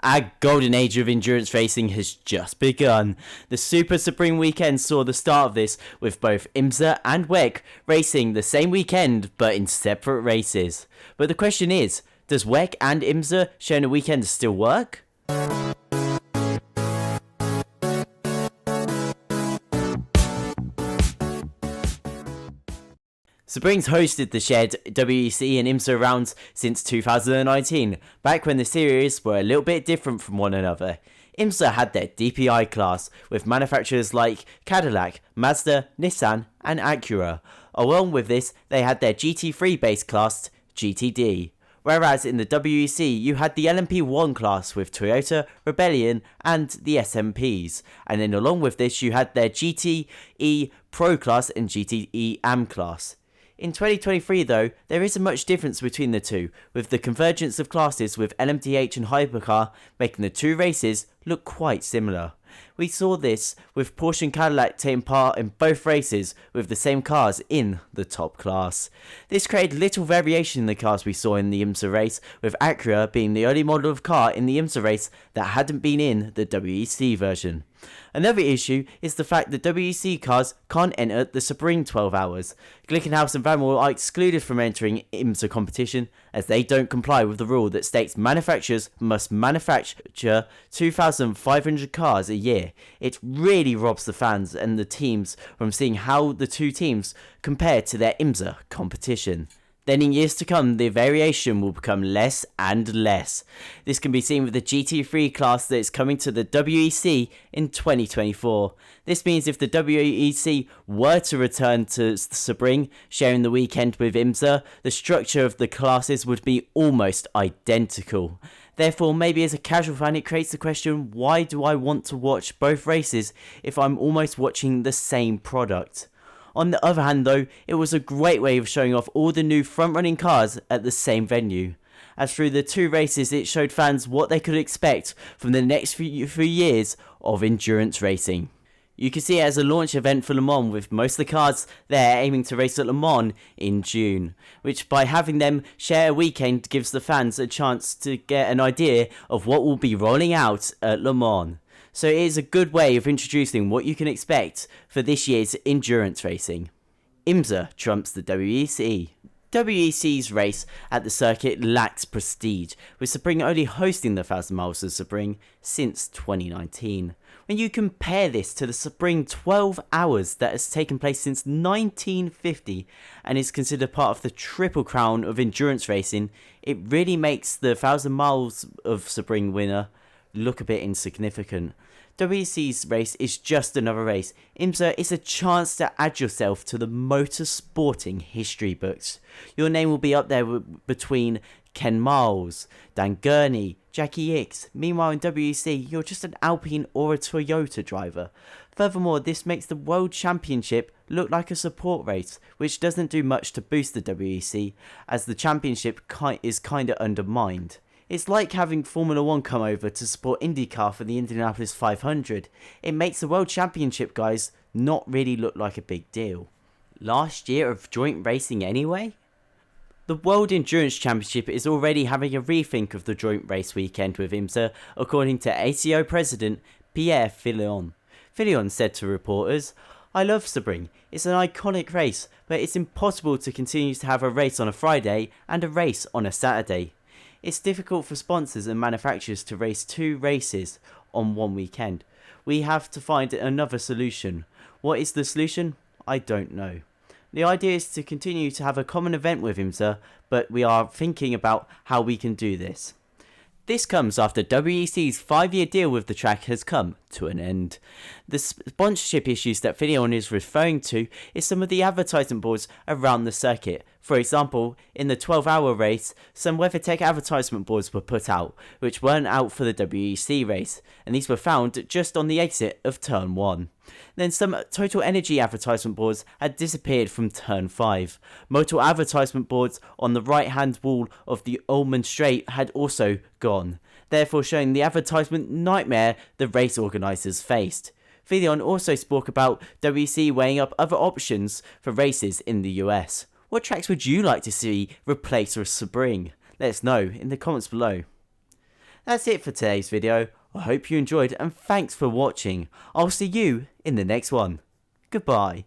Our golden age of endurance racing has just begun. The Super Sebring weekend saw the start of this, with both IMSA and WEC racing the same weekend but in separate races. But the question is, does WEC and IMSA sharing a weekend still work? Sebring's hosted the shared WEC and IMSA rounds since 2019, back when the series were a little bit different from one another. IMSA had their DPI class, with manufacturers like Cadillac, Mazda, Nissan and Acura. Along with this, they had their GT3 base class, GTD. Whereas in the WEC, you had the LMP1 class with Toyota, Rebellion and the SMPs. And then along with this, you had their GTE Pro class and GTE AM class. In 2023 though, there isn't much difference between the two, with the convergence of classes with LMDH and Hypercar making the two races look quite similar. We saw this with Porsche and Cadillac taking part in both races with the same cars in the top class. This created little variation in the cars we saw in the IMSA race, with Acura being the only model of car in the IMSA race that hadn't been in the WEC version. Another issue is the fact that WEC cars can't enter the Sebring 12 hours. Glickenhaus and Vanwall are excluded from entering IMSA competition as they don't comply with the rule that states manufacturers must manufacture 2,500 cars a year. It really robs the fans and the teams from seeing how the two teams compare to their IMSA competition. Then in years to come, the variation will become less and less. This can be seen with the GT3 class that is coming to the WEC in 2024. This means if the WEC were to return to Sebring, sharing the weekend with IMSA, the structure of the classes would be almost identical. Therefore, maybe as a casual fan, it creates the question, why do I want to watch both races if I'm almost watching the same product? On the other hand though, it was a great way of showing off all the new front-running cars at the same venue. As through the two races, it showed fans what they could expect from the next few years of endurance racing. You can see it as a launch event for Le Mans, with most of the cars there aiming to race at Le Mans in June, which by having them share a weekend gives the fans a chance to get an idea of what will be rolling out at Le Mans. So it is a good way of introducing what you can expect for this year's endurance racing. IMSA trumps the WEC. WEC's race at the circuit lacks prestige, with Sebring only hosting the 1,000 miles of Sebring since 2019. When you compare this to the Sebring 12 hours that has taken place since 1950 and is considered part of the Triple Crown of endurance racing, it really makes the 1,000 miles of Sebring winner look a bit insignificant. WEC's race is just another race. IMSA is a chance to add yourself to the motorsporting history books. Your name will be up there between Ken Miles, Dan Gurney, Jackie Ickx. Meanwhile in WEC, you're just an Alpine or a Toyota driver. Furthermore, this makes the World Championship look like a support race, which doesn't do much to boost the WEC, as the championship is kinda undermined. It's like having Formula 1 come over to support IndyCar for the Indianapolis 500. It makes the World Championship guys not really look like a big deal. Last year of joint racing anyway? The World Endurance Championship is already having a rethink of the joint race weekend with IMSA, according to ACO President Pierre Filion. Filion said to reporters, "I love Sebring. It's an iconic race, but it's impossible to continue to have a race on a Friday and a race on a Saturday. It's difficult for sponsors and manufacturers to race two races on one weekend. We have to find another solution. What is the solution? I don't know. The idea is to continue to have a common event with IMSA, but we are thinking about how we can do this." This comes after WEC's 5-year deal with the track has come to an end. The sponsorship issues that Filion is referring to is some of the advertisement boards around the circuit. For example, in the 12-hour race, some WeatherTech advertisement boards were put out, which weren't out for the WEC race, and these were found just on the exit of Turn 1. Then some Total Energy advertisement boards had disappeared from Turn 5. Motor advertisement boards on the right-hand wall of the Ullman Straight had also gone, therefore showing the advertisement nightmare the race organisers faced. Filion also spoke about WEC weighing up other options for races in the US. What tracks would you like to see replace Sebring? Let us know in the comments below. That's it for today's video. I hope you enjoyed and thanks for watching. I'll see you in the next one. Goodbye.